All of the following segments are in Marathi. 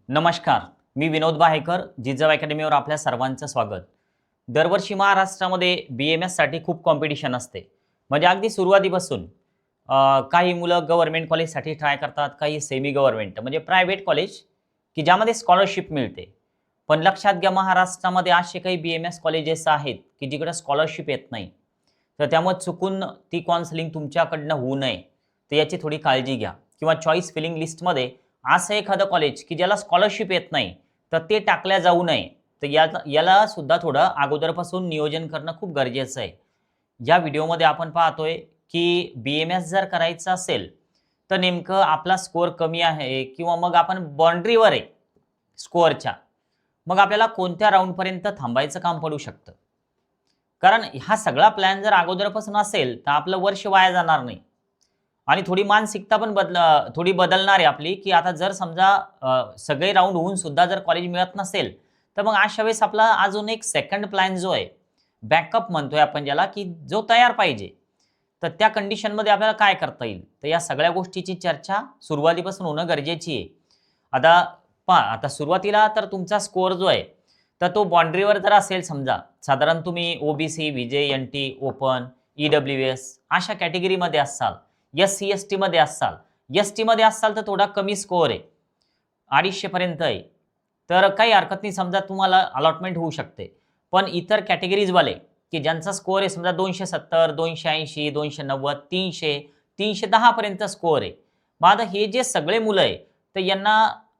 नमस्कार. मी विनोद बाहेकर, जिजाऊ अकॅडमीवर आपल्या सर्वांचं स्वागत. दरवर्षी महाराष्ट्रामध्ये BMSसाठी खूप कॉम्पिटिशन असते. म्हणजे अगदी सुरुवातीपासून काही मुलं गव्हर्नमेंट कॉलेजसाठी ट्राय करतात, काही सेमी गव्हर्नमेंट म्हणजे प्रायव्हेट कॉलेज की ज्यामध्ये स्कॉलरशिप मिळते. पण लक्षात घ्या महाराष्ट्रामध्ये असे काही BMS कॉलेजेस आहेत की जिकडे स्कॉलरशिप येत नाही. तर त्यामुळे चुकून ती काउन्सिलिंग तुमच्याकडनं होऊ नये, तर याची थोडी काळजी घ्या. किंवा चॉईस फिलिंग लिस्टमध्ये असं एखादं कॉलेज की ज्याला स्कॉलरशिप येत नाही, तर ते टाकल्या जाऊ नये. तर याला याला सुद्धा थोडं अगोदरपासून नियोजन करणं खूप गरजेचं आहे. या व्हिडिओमध्ये आपण पाहतोय की BMS जर करायचं असेल, तर नेमकं आपला स्कोअर कमी आहे किंवा मग आपण बाउंडरीवर आहे स्कोअरच्या. मग आपल्याला कोणत्या राउंडपर्यंत थांबायचं काम पडू शकतं. कारण हा सगळा प्लॅन जर अगोदरपासून असेल, तर आपलं वर्ष वाया जाणार नाही. आणि थोडी मानसिकता पण थोडी बदलणार आहे आपली, की आता जर समजा सगळे राउंड होऊन सुद्धा जर कॉलेज मिळत नसेल, तर मग अशा वेळेस आपला अजून एक सेकंड प्लॅन जो आहे, बॅकअप म्हणतोय आपण ज्याला, की जो तयार पाहिजे. तर त्या कंडिशनमध्ये आपल्याला काय करता येईल? तर या सगळ्या गोष्टीची चर्चा सुरुवातीपासून होणं गरजेची आहे. आता पहा, आता सुरुवातीला तर तुमचा स्कोअर जो आहे, तर तो बाउंडरीवर जर असेल समजा, साधारण तुम्ही OBC, VJ, NT, open, EWS अशा कॅटेगरीमध्ये असाल. SC-STमध्ये असाल. STमध्ये असाल तर थोडा कमी स्कोअर आहे. 250 पर्यंत आहे. तर काही हरकत नाही समजा तुम्हाला अलॉटमेंट होऊ शकते. पण इतर कॅटेगरीजवाले की ज्यांचा स्कोअर आहे समजा 270, 280, 290, 300, 310 पर्यंत स्कोअर आहे. मग आता हे जे सगळे मुलं आहे, तर यांना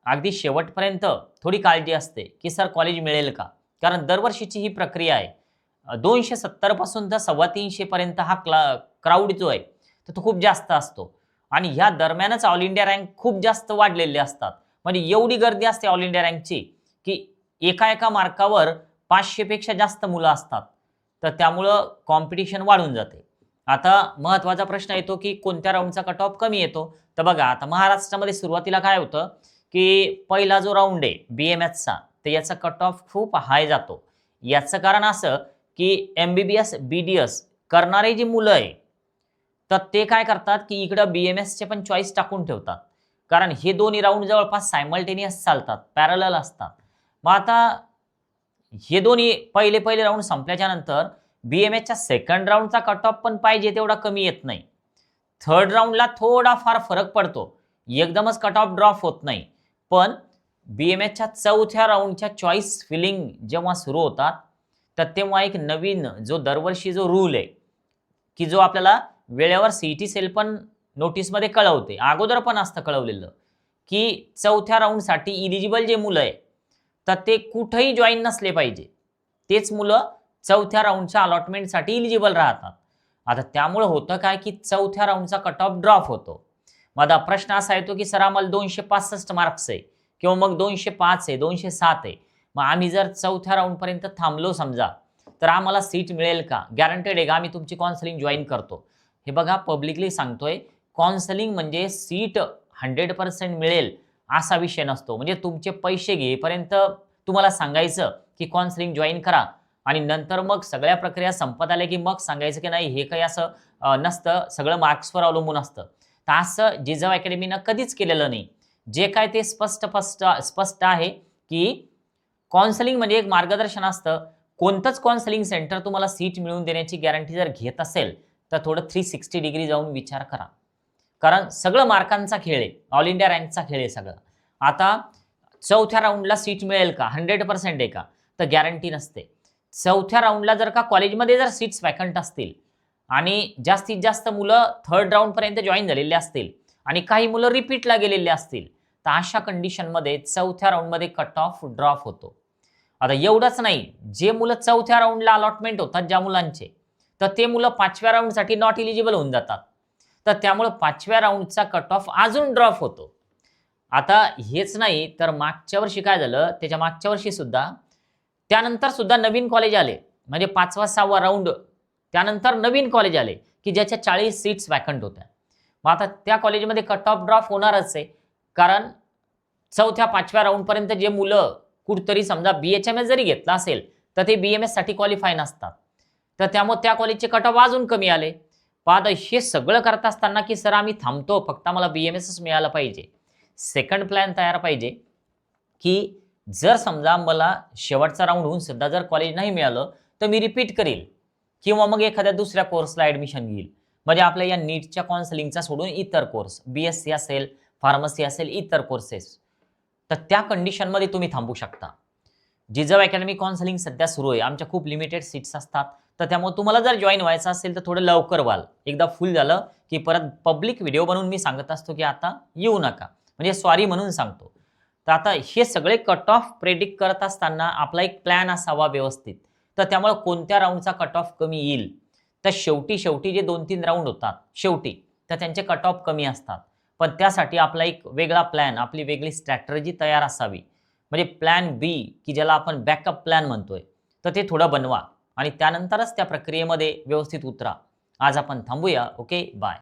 अगदी शेवटपर्यंत थोडी काळजी असते, की सर कॉलेज मिळेल का? कारण दरवर्षीची ही प्रक्रिया आहे. 270 पासून तर 350 पर्यंत हा क्राउड जो आहे, तर तो खूप जास्त असतो आणि ह्या दरम्यानच ऑल इंडिया रँक खूप जास्त वाढलेले असतात. म्हणजे एवढी गर्दी असते ऑल इंडिया रँकची, की एका-एका मार्कावर 500 पेक्षा जास्त मुलं असतात. तर त्यामुळं कॉम्पिटिशन वाढून जाते. आता महत्त्वाचा प्रश्न येतो, की कोणत्या राउंडचा कट ऑफ कमी येतो? तर बघा आता महाराष्ट्रामध्ये सुरुवातीला काय होतं, की पहिला जो राउंड आहे BMSचा, तर याचा कट ऑफ खूप हाय जातो. याचं कारण असं, की MBBS, BDS करणारे जी मुलं आहे, तर ते काय करतात, की इकडं BMSचे पण चॉईस टाकून ठेवतात. कारण हे दोन्ही राउंड जवळपास सायमल्टेनियस चालतात, पॅरलल असतात. मग आता हे दोन्ही पहिले राउंड संपल्याच्या नंतर BMSच्या सेकंड राउंडचा कट ऑफ पण पाहिजे तेवढा कमी येत नाही. थर्ड राउंडला थोडाफार फरक पडतो. एकदमच कट ऑफ ड्रॉप होत नाही. पण BMSच्या चौथ्या राउंडच्या चॉईस फिलिंग जेव्हा सुरू होतात, तर तेव्हा एक नवीन जो दरवर्षी जो रूल आहे, की जो आपल्याला वेळेवर CET सेल पण नोटीसमध्ये कळवते. अगोदर पण असतं कळवलेलं, की चौथ्या राउंडसाठी इलिजिबल जे मुलं आहे, तर ते कुठेही जॉइन नसले पाहिजे. तेच मुलं चौथ्या राउंडच्या अलॉटमेंटसाठी इलिजिबल राहतात. आता त्यामुळं होतं काय, की चौथ्या राउंडचा कट ऑफ ड्रॉप होतो. मग आता प्रश्न असा येतो, की सर आम्हाला 265 मार्क्स आहे किंवा मग 205 आहे, 207 आहे. मग आम्ही जर चौथ्या राउंडपर्यंत थांबलो समजा, तर आम्हाला सीट मिळेल का? गॅरंटेड आहे का? आम्ही तुमची काउन्सिलिंग जॉइन करतो. हे बघा पब्लिकली सांगतोय, काउन्सिलिंग म्हणजे सीट 100% मिळेल असा विषय नसतो. म्हणजे तुमचे पैसे घेईपर्यंत तुम्हाला सांगायचं, की काउन्सिलिंग जॉइन करा आणि नंतर मग सगळ्या प्रक्रिया संपत आल्या, की मग सांगायचं, की नाही हे काही असं नसतं. सगळं मार्क्सवर अवलंबून असतं. तर असं जिजाऊ अकॅडमीनं कधीच केलेलं नाही. जे काय ते स्पष्ट आहे, की काउन्सिलिंग म्हणजे एक मार्गदर्शन असतं. कोणतंच काउन्सिलिंग सेंटर तुम्हाला सीट मिळवून देण्याची गॅरंटी जर घेत असेल, तर थोडं 360 डिग्री जाऊन विचार करा. कारण सगळं मार्कांचा खेळ आहे. ऑल इंडिया रँकचा खेळ आहे सगळा. आता चौथ्या राउंडला सीट मिळेल का? 100% आहे का? तर गॅरंटी नसते. चौथ्या राउंडला जर का कॉलेजमध्ये जर सीट्स व्हॅकंट असतील आणि जास्तीत जास्त मुलं थर्ड राउंडपर्यंत जॉइन झालेले असतील आणि काही मुलं रिपीटला गेलेले असतील, तर अशा कंडिशनमध्ये चौथ्या राउंडमध्ये कट ऑफ ड्रॉप होतो. आता एवढंच नाही, जे मुलं चौथ्या राउंडला अलॉटमेंट होतात ज्या मुलांचे, तर ते मुलं 5व्या राउंडसाठी नॉट एलिजिबल होऊन जातात. तर त्यामुळं 5व्या राउंडचा कट ऑफ अजून ड्रॉप होतो. आता हेच नाही तर मागच्या वर्षी काय झालं, त्याच्या मागच्या वर्षी सुद्धा त्यानंतर सुद्धा नवीन कॉलेज आले. म्हणजे 5वा 6वा राउंड त्यानंतर नवीन कॉलेज आले, की ज्याच्या 40 सीट्स व्हॅकंट होत्या. मग आता त्या कॉलेजमध्ये कट ऑफ ड्रॉप होणारच आहे. कारण चौथ्या 5व्या राउंडपर्यंत जे मुलं कुठेतरी समजा BHMS जरी घेतला असेल, तर ते BMSसाठी क्वालिफाय नसतात. तर त्यामुळे त्या कॉलेजचे कट ऑफ अजून कमी आले. पहा आता हे सगळं करत असताना, की सर आम्ही थांबतो फक्त आम्हाला BMSच मिळाला पाहिजे. सेकंड प्लॅन तयार पाहिजे, की जर समजा मला शेवटचा राऊंड होऊन सुद्धा जर कॉलेज नाही मिळालं तर मी रिपीट करील किंवा मग एखाद्या दुसऱ्या कोर्सला ॲडमिशन घेईल. म्हणजे आपल्या या नीटच्या काउन्सिलिंगचा सोडून इतर कोर्स BSc असेल, फार्मसी असेल, इतर कोर्सेस. तर त्या कंडिशनमध्ये तुम्ही थांबू शकता. जिजाऊ अकॅडमी काउन्सिलिंग सध्या सुरू आहे. आमच्या खूप लिमिटेड सीट्स असतात. तर त्यामुळे तुम्हाला जर जॉइन व्हायचं असेल तर थोडं लवकर व्हाल. एकदा फुल झालं की परत पब्लिक व्हिडिओ बनवून मी सांगत असतो की आता येऊ नका. म्हणजे सॉरी म्हणून सांगतो. तर आता हे सगळे कट ऑफ प्रेडिक्ट करत असताना आपला एक प्लॅन असावा व्यवस्थित. तर त्यामुळे कोणत्या राउंडचा कट ऑफ कमी येईल. तर शेवटी जे 2-3 राउंड होतात शेवटी, तर त्यांचे कट ऑफ कमी असतात. पण त्यासाठी आपला एक वेगळा प्लॅन, आपली वेगळी स्ट्रॅटेजी तयार असावी. म्हणजे प्लॅन बी की ज्याला आपण बॅकअप प्लॅन म्हणतोय, तर ते थोडं बनवा आणि त्यानंतरच त्या प्रक्रियेमध्ये व्यवस्थित उतरा. आज आपण थांबूया. Okay, bye.